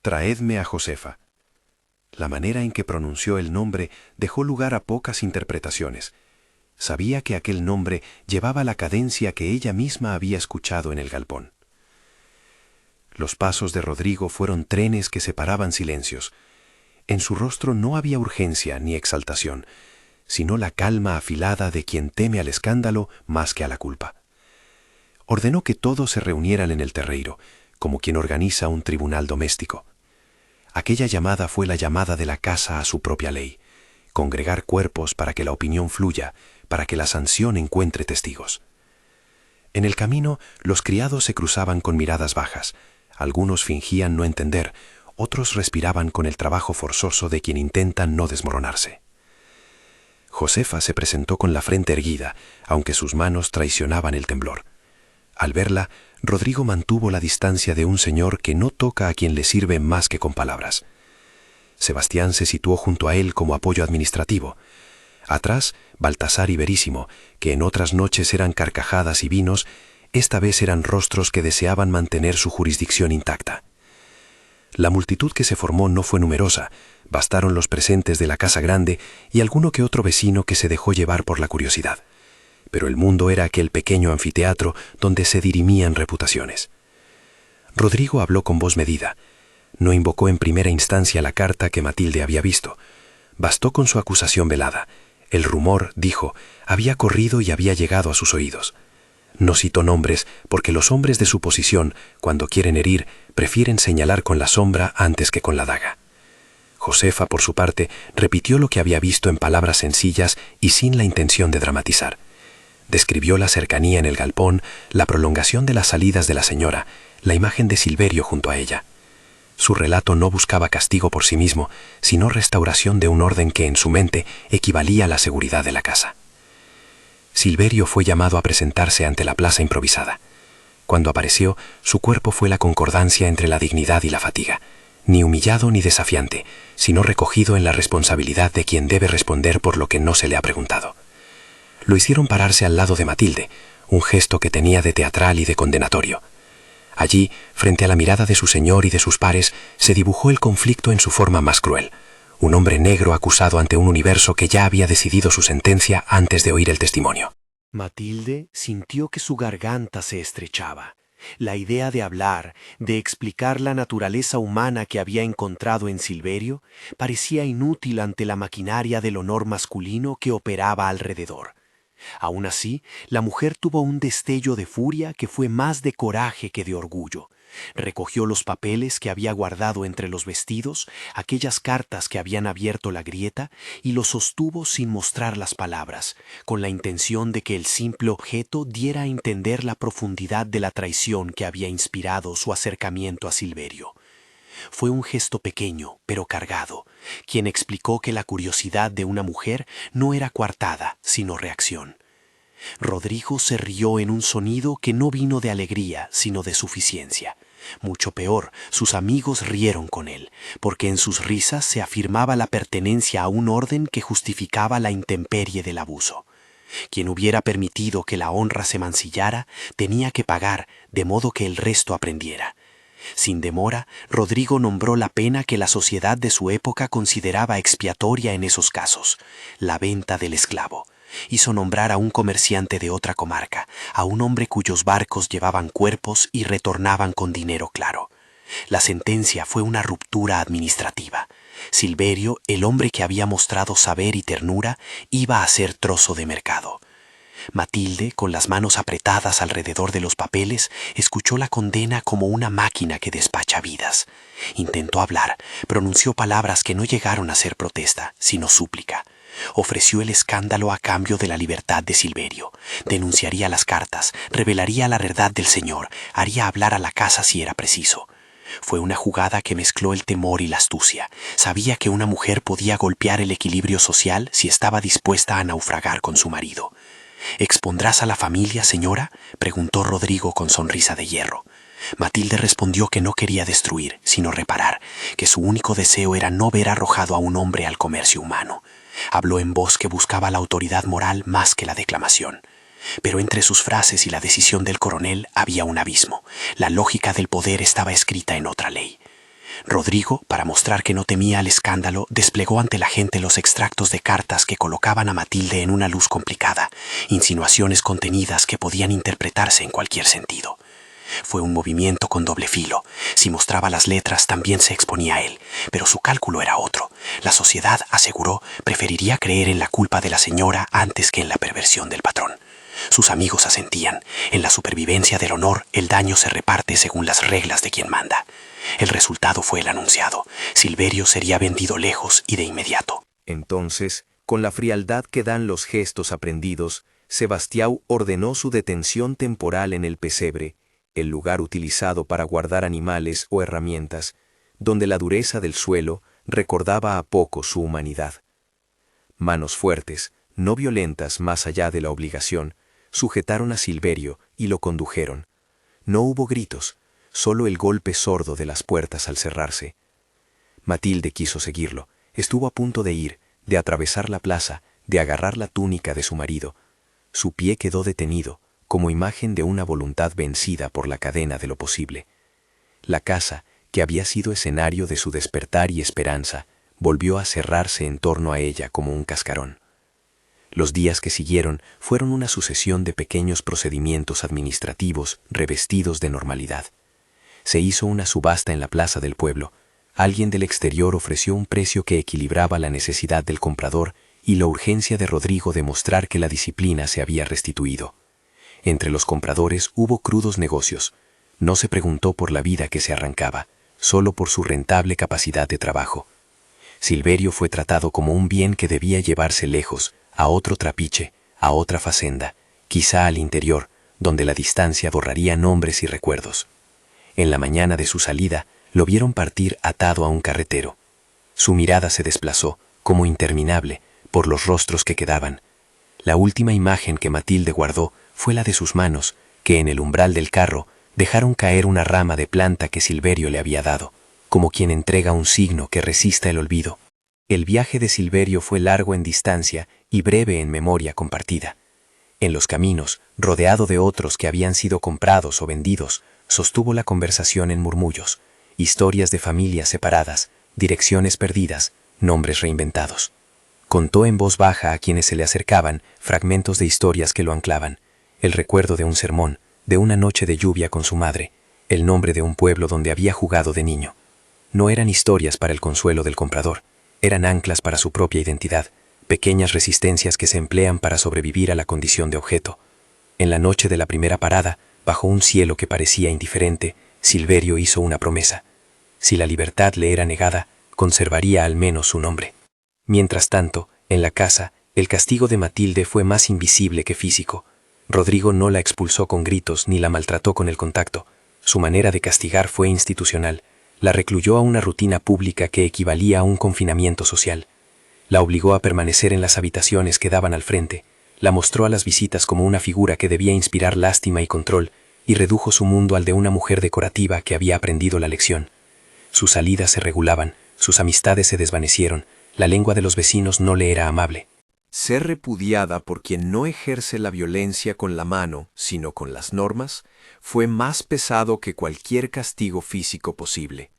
«Traedme a Josefa». La manera en que pronunció el nombre dejó lugar a pocas interpretaciones. Sabía que aquel nombre llevaba la cadencia que ella misma había escuchado en el galpón. Los pasos de Rodrigo fueron trenes que separaban silencios. En su rostro no había urgencia ni exaltación, sino la calma afilada de quien teme al escándalo más que a la culpa. Ordenó que todos se reunieran en el terreiro, como quien organiza un tribunal doméstico. Aquella llamada fue la llamada de la casa a su propia ley: congregar cuerpos para que la opinión fluya, para que la sanción encuentre testigos. En el camino, los criados se cruzaban con miradas bajas. Algunos fingían no entender, otros respiraban con el trabajo forzoso de quien intenta no desmoronarse. Josefa se presentó con la frente erguida, aunque sus manos traicionaban el temblor. Al verla, Rodrigo mantuvo la distancia de un señor que no toca a quien le sirve más que con palabras. Sebastián se situó junto a él como apoyo administrativo. Atrás, Baltasar y Verísimo, que en otras noches eran carcajadas y vinos, esta vez eran rostros que deseaban mantener su jurisdicción intacta. La multitud que se formó no fue numerosa, bastaron los presentes de la casa grande y alguno que otro vecino que se dejó llevar por la curiosidad. Pero el mundo era aquel pequeño anfiteatro donde se dirimían reputaciones. Rodrigo habló con voz medida. No invocó en primera instancia la carta que Matilde había visto. Bastó con su acusación velada. El rumor, dijo, había corrido y había llegado a sus oídos. No citó nombres porque los hombres de su posición, cuando quieren herir, prefieren señalar con la sombra antes que con la daga. Josefa, por su parte, repitió lo que había visto en palabras sencillas y sin la intención de dramatizar. Describió la cercanía en el galpón, la prolongación de las salidas de la señora, la imagen de Silverio junto a ella. Su relato no buscaba castigo por sí mismo, sino restauración de un orden que en su mente equivalía a la seguridad de la casa. Silverio fue llamado a presentarse ante la plaza improvisada. Cuando apareció, su cuerpo fue la concordancia entre la dignidad y la fatiga, ni humillado ni desafiante, sino recogido en la responsabilidad de quien debe responder por lo que no se le ha preguntado. Lo hicieron pararse al lado de Matilde, un gesto que tenía de teatral y de condenatorio. Allí, frente a la mirada de su señor y de sus pares, se dibujó el conflicto en su forma más cruel. Un hombre negro acusado ante un universo que ya había decidido su sentencia antes de oír el testimonio. Matilde sintió que su garganta se estrechaba. La idea de hablar, de explicar la naturaleza humana que había encontrado en Silverio, parecía inútil ante la maquinaria del honor masculino que operaba alrededor. Aún así, la mujer tuvo un destello de furia que fue más de coraje que de orgullo. Recogió los papeles que había guardado entre los vestidos, aquellas cartas que habían abierto la grieta, y los sostuvo sin mostrar las palabras, con la intención de que el simple objeto diera a entender la profundidad de la traición que había inspirado su acercamiento a Silverio. Fue un gesto pequeño, pero cargado, quien explicó que la curiosidad de una mujer no era coartada, sino reacción. Rodrigo se rió en un sonido que no vino de alegría, sino de suficiencia. Mucho peor, sus amigos rieron con él, porque en sus risas se afirmaba la pertenencia a un orden que justificaba la intemperie del abuso. Quien hubiera permitido que la honra se mancillara, tenía que pagar, de modo que el resto aprendiera. Sin demora, Rodrigo nombró la pena que la sociedad de su época consideraba expiatoria en esos casos, la venta del esclavo. Hizo nombrar a un comerciante de otra comarca, a un hombre cuyos barcos llevaban cuerpos y retornaban con dinero claro. La sentencia fue una ruptura administrativa. Silverio, el hombre que había mostrado saber y ternura, iba a ser trozo de mercado. Matilde, con las manos apretadas alrededor de los papeles, escuchó la condena como una máquina que despacha vidas. Intentó hablar, pronunció palabras que no llegaron a ser protesta, sino súplica. Ofreció el escándalo a cambio de la libertad de Silverio. Denunciaría las cartas, revelaría la verdad del señor, haría hablar a la casa si era preciso. Fue una jugada que mezcló el temor y la astucia. Sabía que una mujer podía golpear el equilibrio social si estaba dispuesta a naufragar con su marido. «¿Expondrás a la familia, señora?», preguntó Rodrigo con sonrisa de hierro. Matilde respondió que no quería destruir, sino reparar, que su único deseo era no ver arrojado a un hombre al comercio humano. Habló en voz que buscaba la autoridad moral más que la declamación. Pero entre sus frases y la decisión del coronel había un abismo. La lógica del poder estaba escrita en otra ley. Rodrigo, para mostrar que no temía al escándalo, desplegó ante la gente los extractos de cartas que colocaban a Matilde en una luz complicada, insinuaciones contenidas que podían interpretarse en cualquier sentido. Fue un movimiento con doble filo. Si mostraba las letras, también se exponía a él, pero su cálculo era otro. La sociedad, aseguró, preferiría creer en la culpa de la señora antes que en la perversión del patrón. Sus amigos asentían. En la supervivencia del honor, el daño se reparte según las reglas de quien manda. El resultado fue el anunciado. Silverio sería vendido lejos y de inmediato. Entonces, con la frialdad que dan los gestos aprendidos, Sebastião ordenó su detención temporal en el pesebre, el lugar utilizado para guardar animales o herramientas, donde la dureza del suelo recordaba a poco su humanidad. Manos fuertes, no violentas más allá de la obligación, sujetaron a Silverio y lo condujeron. No hubo gritos, solo el golpe sordo de las puertas al cerrarse. Matilde quiso seguirlo, estuvo a punto de ir, de atravesar la plaza, de agarrar la túnica de su marido. Su pie quedó detenido, como imagen de una voluntad vencida por la cadena de lo posible. La casa, que había sido escenario de su despertar y esperanza, volvió a cerrarse en torno a ella como un cascarón. Los días que siguieron fueron una sucesión de pequeños procedimientos administrativos revestidos de normalidad. Se hizo una subasta en la plaza del pueblo. Alguien del exterior ofreció un precio que equilibraba la necesidad del comprador y la urgencia de Rodrigo de mostrar que la disciplina se había restituido. Entre los compradores hubo crudos negocios. No se preguntó por la vida que se arrancaba, solo por su rentable capacidad de trabajo. Silverio fue tratado como un bien que debía llevarse lejos, a otro trapiche, a otra facenda, quizá al interior, donde la distancia borraría nombres y recuerdos. En la mañana de su salida, lo vieron partir atado a un carretero. Su mirada se desplazó, como interminable, por los rostros que quedaban. La última imagen que Matilde guardó fue la de sus manos, que en el umbral del carro dejaron caer una rama de planta que Silverio le había dado, como quien entrega un signo que resista el olvido. El viaje de Silverio fue largo en distancia y breve en memoria compartida. En los caminos, rodeado de otros que habían sido comprados o vendidos, sostuvo la conversación en murmullos, historias de familias separadas, direcciones perdidas, nombres reinventados. Contó en voz baja a quienes se le acercaban fragmentos de historias que lo anclaban, el recuerdo de un sermón, de una noche de lluvia con su madre, el nombre de un pueblo donde había jugado de niño. No eran historias para el consuelo del comprador, eran anclas para su propia identidad, pequeñas resistencias que se emplean para sobrevivir a la condición de objeto. En la noche de la primera parada, bajo un cielo que parecía indiferente, Silverio hizo una promesa. Si la libertad le era negada, conservaría al menos su nombre. Mientras tanto, en la casa, el castigo de Matilde fue más invisible que físico. Rodrigo no la expulsó con gritos ni la maltrató con el contacto. Su manera de castigar fue institucional. La recluyó a una rutina pública que equivalía a un confinamiento social. La obligó a permanecer en las habitaciones que daban al frente, la mostró a las visitas como una figura que debía inspirar lástima y control, y redujo su mundo al de una mujer decorativa que había aprendido la lección. Sus salidas se regulaban, sus amistades se desvanecieron, la lengua de los vecinos no le era amable. Ser repudiada por quien no ejerce la violencia con la mano, sino con las normas, fue más pesado que cualquier castigo físico posible.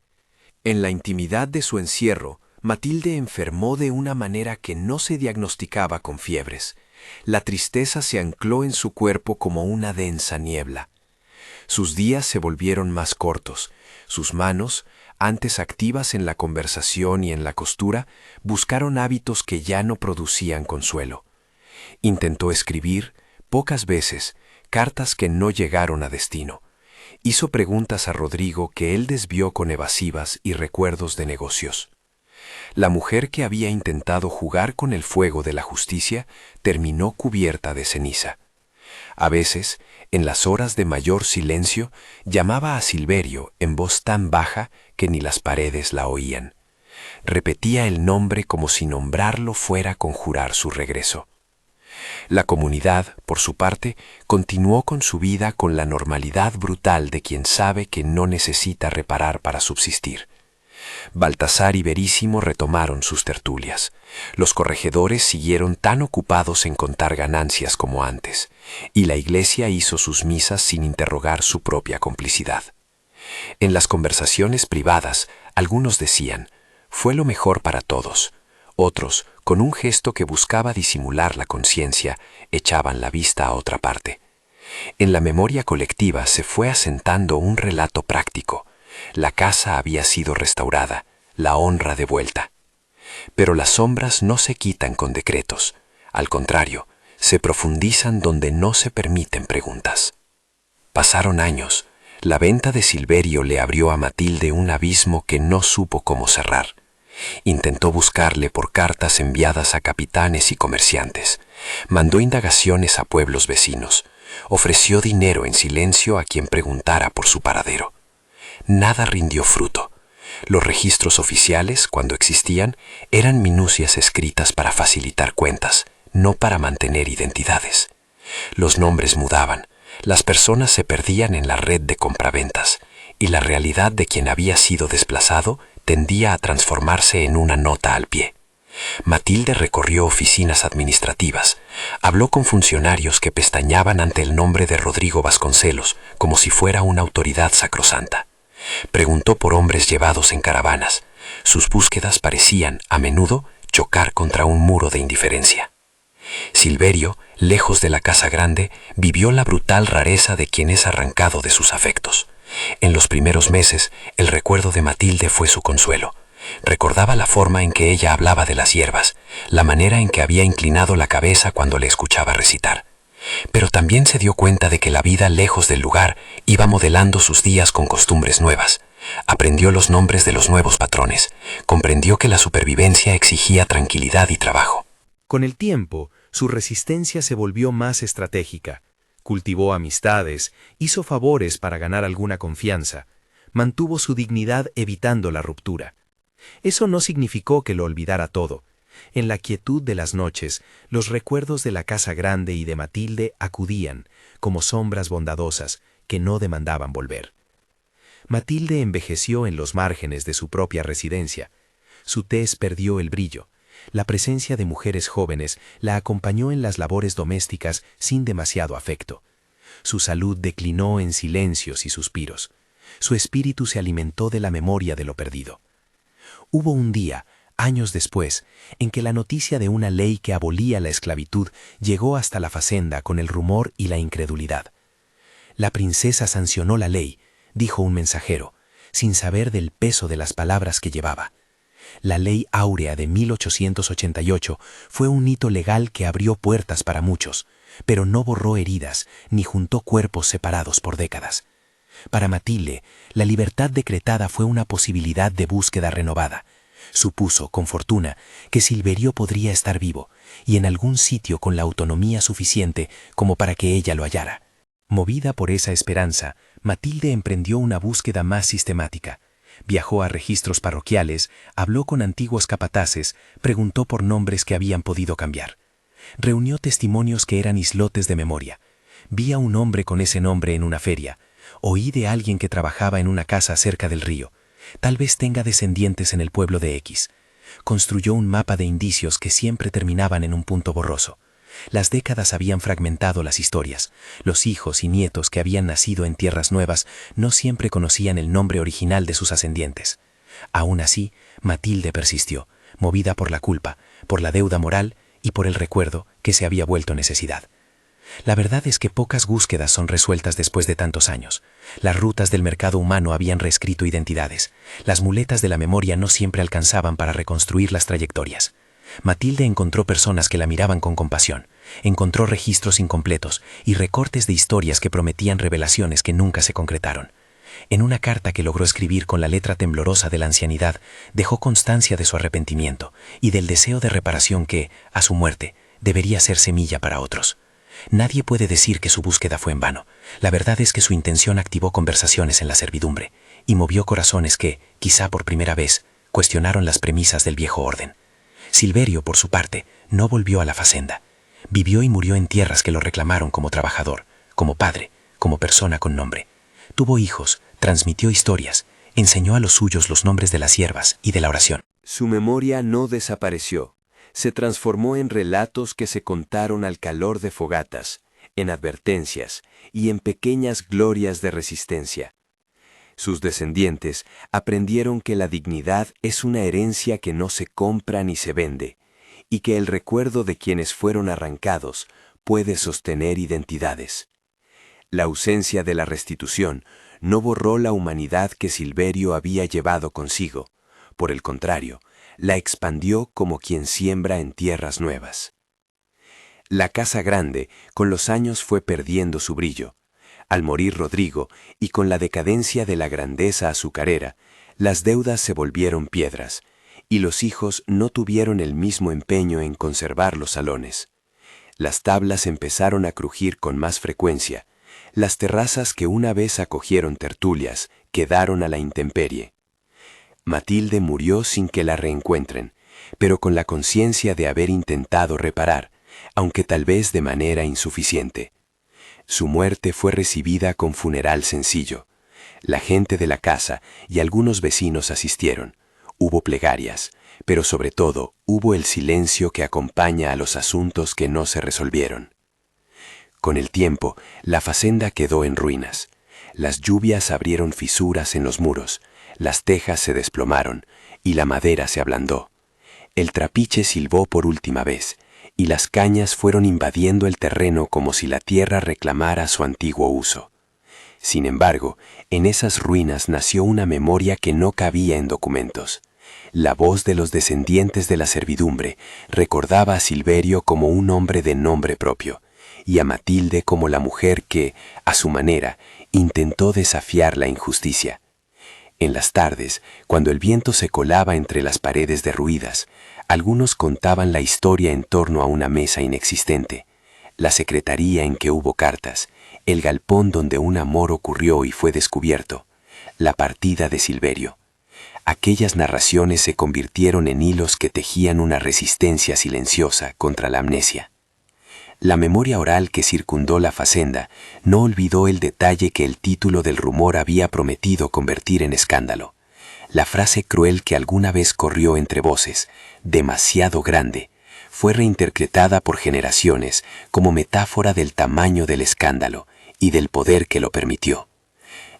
En la intimidad de su encierro, Matilde enfermó de una manera que no se diagnosticaba con fiebres. La tristeza se ancló en su cuerpo como una densa niebla. Sus días se volvieron más cortos. Sus manos, antes activas en la conversación y en la costura, buscaron hábitos que ya no producían consuelo. Intentó escribir, pocas veces, cartas que no llegaron a destino. Hizo preguntas a Rodrigo que él desvió con evasivas y recuerdos de negocios. La mujer que había intentado jugar con el fuego de la justicia terminó cubierta de ceniza. A veces, en las horas de mayor silencio, llamaba a Silverio en voz tan baja que ni las paredes la oían. Repetía el nombre como si nombrarlo fuera conjurar su regreso. La comunidad, por su parte, continuó con su vida con la normalidad brutal de quien sabe que no necesita reparar para subsistir. Baltasar y Verísimo retomaron sus tertulias. Los corregidores siguieron tan ocupados en contar ganancias como antes, y la iglesia hizo sus misas sin interrogar su propia complicidad. En las conversaciones privadas, algunos decían, fue lo mejor para todos. Otros, con un gesto que buscaba disimular la conciencia, echaban la vista a otra parte. En la memoria colectiva se fue asentando un relato práctico. La casa había sido restaurada, la honra devuelta. Pero las sombras no se quitan con decretos. Al contrario, se profundizan donde no se permiten preguntas. Pasaron años. La venta de Silverio le abrió a Matilde un abismo que no supo cómo cerrar. Intentó buscarle por cartas enviadas a capitanes y comerciantes. Mandó indagaciones a pueblos vecinos. Ofreció dinero en silencio a quien preguntara por su paradero. Nada rindió fruto. Los registros oficiales, cuando existían, eran minucias escritas para facilitar cuentas, no para mantener identidades. Los nombres mudaban, las personas se perdían en la red de compraventas, y la realidad de quien había sido desplazado tendía a transformarse en una nota al pie. Matilde recorrió oficinas administrativas, habló con funcionarios que pestañeaban ante el nombre de Rodrigo Vasconcelos como si fuera una autoridad sacrosanta. Preguntó por hombres llevados en caravanas. Sus búsquedas parecían, a menudo, chocar contra un muro de indiferencia. Silverio, lejos de la casa grande, vivió la brutal rareza de quien es arrancado de sus afectos. En los primeros meses, el recuerdo de Matilde fue su consuelo. Recordaba la forma en que ella hablaba de las hierbas, la manera en que había inclinado la cabeza cuando le escuchaba recitar. Pero también se dio cuenta de que la vida lejos del lugar iba modelando sus días con costumbres nuevas. Aprendió los nombres de los nuevos patrones, comprendió que la supervivencia exigía tranquilidad y trabajo. Con el tiempo, su resistencia se volvió más estratégica. Cultivó amistades, hizo favores para ganar alguna confianza, mantuvo su dignidad evitando la ruptura. Eso no significó que lo olvidara todo. En la quietud de las noches, los recuerdos de la casa grande y de Matilde acudían, como sombras bondadosas que no demandaban volver. Matilde envejeció en los márgenes de su propia residencia. Su tez perdió el brillo. La presencia de mujeres jóvenes la acompañó en las labores domésticas sin demasiado afecto. Su salud declinó en silencios y suspiros. Su espíritu se alimentó de la memoria de lo perdido. Hubo un día, años después, en que la noticia de una ley que abolía la esclavitud llegó hasta la facenda con el rumor y la incredulidad. La princesa sancionó la ley, dijo un mensajero, sin saber del peso de las palabras que llevaba. La Ley Áurea de 1888 fue un hito legal que abrió puertas para muchos, pero no borró heridas ni juntó cuerpos separados por décadas. Para Matilde, la libertad decretada fue una posibilidad de búsqueda renovada. Supuso, con fortuna, que Silverio podría estar vivo y en algún sitio con la autonomía suficiente como para que ella lo hallara. Movida por esa esperanza, Matilde emprendió una búsqueda más sistemática. Viajó a registros parroquiales, habló con antiguos capataces, preguntó por nombres que habían podido cambiar. Reunió testimonios que eran islotes de memoria. Vi a un hombre con ese nombre en una feria. Oí de alguien que trabajaba en una casa cerca del río. Tal vez tenga descendientes en el pueblo de X. Construyó un mapa de indicios que siempre terminaban en un punto borroso. Las décadas habían fragmentado las historias. Los hijos y nietos que habían nacido en tierras nuevas no siempre conocían el nombre original de sus ascendientes. Aún así, Matilde persistió, movida por la culpa, por la deuda moral y por el recuerdo que se había vuelto necesidad. La verdad es que pocas búsquedas son resueltas después de tantos años. Las rutas del mercado humano habían reescrito identidades. Las muletas de la memoria no siempre alcanzaban para reconstruir las trayectorias. Matilde encontró personas que la miraban con compasión, encontró registros incompletos y recortes de historias que prometían revelaciones que nunca se concretaron. En una carta que logró escribir con la letra temblorosa de la ancianidad, dejó constancia de su arrepentimiento y del deseo de reparación que, a su muerte, debería ser semilla para otros. Nadie puede decir que su búsqueda fue en vano. La verdad es que su intención activó conversaciones en la servidumbre y movió corazones que, quizá por primera vez, cuestionaron las premisas del viejo orden. Silverio, por su parte, no volvió a la facenda. Vivió y murió en tierras que lo reclamaron como trabajador, como padre, como persona con nombre. Tuvo hijos, transmitió historias, enseñó a los suyos los nombres de las hierbas y de la oración. Su memoria no desapareció. Se transformó en relatos que se contaron al calor de fogatas, en advertencias y en pequeñas glorias de resistencia. Sus descendientes aprendieron que la dignidad es una herencia que no se compra ni se vende, y que el recuerdo de quienes fueron arrancados puede sostener identidades. La ausencia de la restitución no borró la humanidad que Silverio había llevado consigo, por el contrario, la expandió como quien siembra en tierras nuevas. La casa grande con los años fue perdiendo su brillo. Al morir Rodrigo, y con la decadencia de la grandeza azucarera, las deudas se volvieron piedras, y los hijos no tuvieron el mismo empeño en conservar los salones. Las tablas empezaron a crujir con más frecuencia. Las terrazas que una vez acogieron tertulias quedaron a la intemperie. Matilde murió sin que la reencuentren, pero con la conciencia de haber intentado reparar, aunque tal vez de manera insuficiente. Su muerte fue recibida con funeral sencillo. La gente de la casa y algunos vecinos asistieron. Hubo plegarias, pero sobre todo hubo el silencio que acompaña a los asuntos que no se resolvieron. Con el tiempo, la fazenda quedó en ruinas. Las lluvias abrieron fisuras en los muros, las tejas se desplomaron y la madera se ablandó. El trapiche silbó por última vez, y las cañas fueron invadiendo el terreno como si la tierra reclamara su antiguo uso. Sin embargo, en esas ruinas nació una memoria que no cabía en documentos. La voz de los descendientes de la servidumbre recordaba a Silverio como un hombre de nombre propio, y a Matilde como la mujer que, a su manera, intentó desafiar la injusticia. En las tardes, cuando el viento se colaba entre las paredes derruidas, algunos contaban la historia en torno a una mesa inexistente, la secretaría en que hubo cartas, el galpón donde un amor ocurrió y fue descubierto, la partida de Silverio. Aquellas narraciones se convirtieron en hilos que tejían una resistencia silenciosa contra la amnesia. La memoria oral que circundó la fazenda no olvidó el detalle que el título del rumor había prometido convertir en escándalo. La frase cruel que alguna vez corrió entre voces, demasiado grande, fue reinterpretada por generaciones como metáfora del tamaño del escándalo y del poder que lo permitió.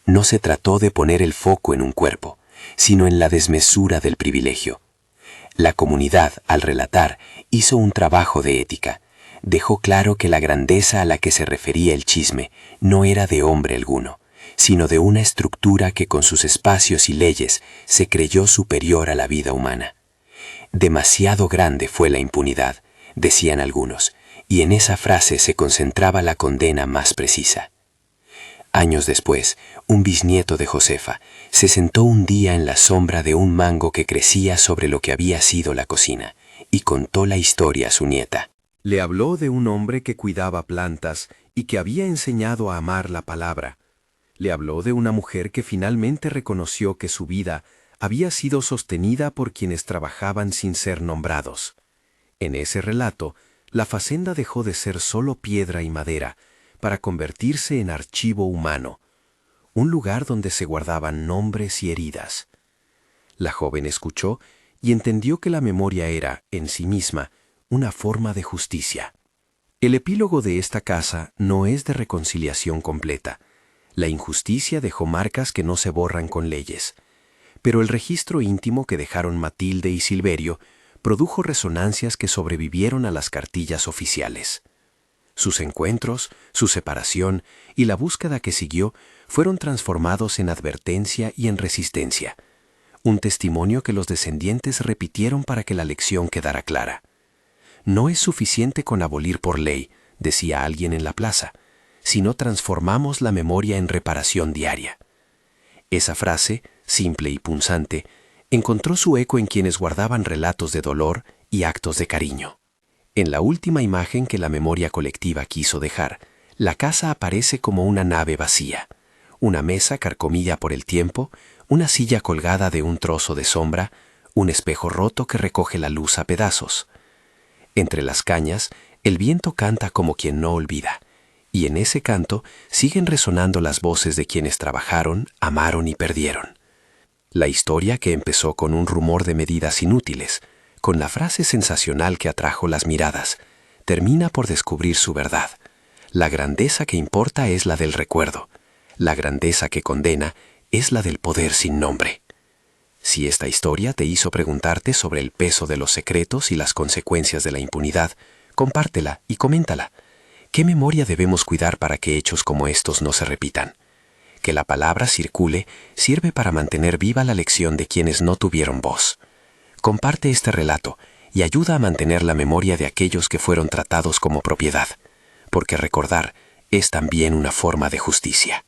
No se trató de poner el foco en un cuerpo, sino en la desmesura del privilegio. La comunidad, al relatar, hizo un trabajo de ética. Dejó claro que la grandeza a la que se refería el chisme no era de hombre alguno, sino de una estructura que con sus espacios y leyes se creyó superior a la vida humana. Demasiado grande fue la impunidad, decían algunos, y en esa frase se concentraba la condena más precisa. Años después, un bisnieto de Josefa se sentó un día en la sombra de un mango que crecía sobre lo que había sido la cocina y contó la historia a su nieta. Le habló de un hombre que cuidaba plantas y que había enseñado a amar la palabra. Le habló de una mujer que finalmente reconoció que su vida había sido sostenida por quienes trabajaban sin ser nombrados. En ese relato, la fazenda dejó de ser solo piedra y madera para convertirse en archivo humano, un lugar donde se guardaban nombres y heridas. La joven escuchó y entendió que la memoria era, en sí misma, una forma de justicia. El epílogo de esta casa no es de reconciliación completa. La injusticia dejó marcas que no se borran con leyes, pero el registro íntimo que dejaron Matilde y Silverio produjo resonancias que sobrevivieron a las cartillas oficiales. Sus encuentros, su separación y la búsqueda que siguió fueron transformados en advertencia y en resistencia, un testimonio que los descendientes repitieron para que la lección quedara clara. No es suficiente con abolir por ley, decía alguien en la plaza, si no transformamos la memoria en reparación diaria. Esa frase, simple y punzante, encontró su eco en quienes guardaban relatos de dolor y actos de cariño. En la última imagen que la memoria colectiva quiso dejar, la casa aparece como una nave vacía, una mesa carcomida por el tiempo, una silla colgada de un trozo de sombra, un espejo roto que recoge la luz a pedazos. Entre las cañas, el viento canta como quien no olvida, y en ese canto siguen resonando las voces de quienes trabajaron, amaron y perdieron. La historia que empezó con un rumor de medidas inútiles, con la frase sensacional que atrajo las miradas, termina por descubrir su verdad. La grandeza que importa es la del recuerdo. La grandeza que condena es la del poder sin nombre. Si esta historia te hizo preguntarte sobre el peso de los secretos y las consecuencias de la impunidad, compártela y coméntala. ¿Qué memoria debemos cuidar para que hechos como estos no se repitan? Que la palabra circule sirve para mantener viva la lección de quienes no tuvieron voz. Comparte este relato y ayuda a mantener la memoria de aquellos que fueron tratados como propiedad, porque recordar es también una forma de justicia.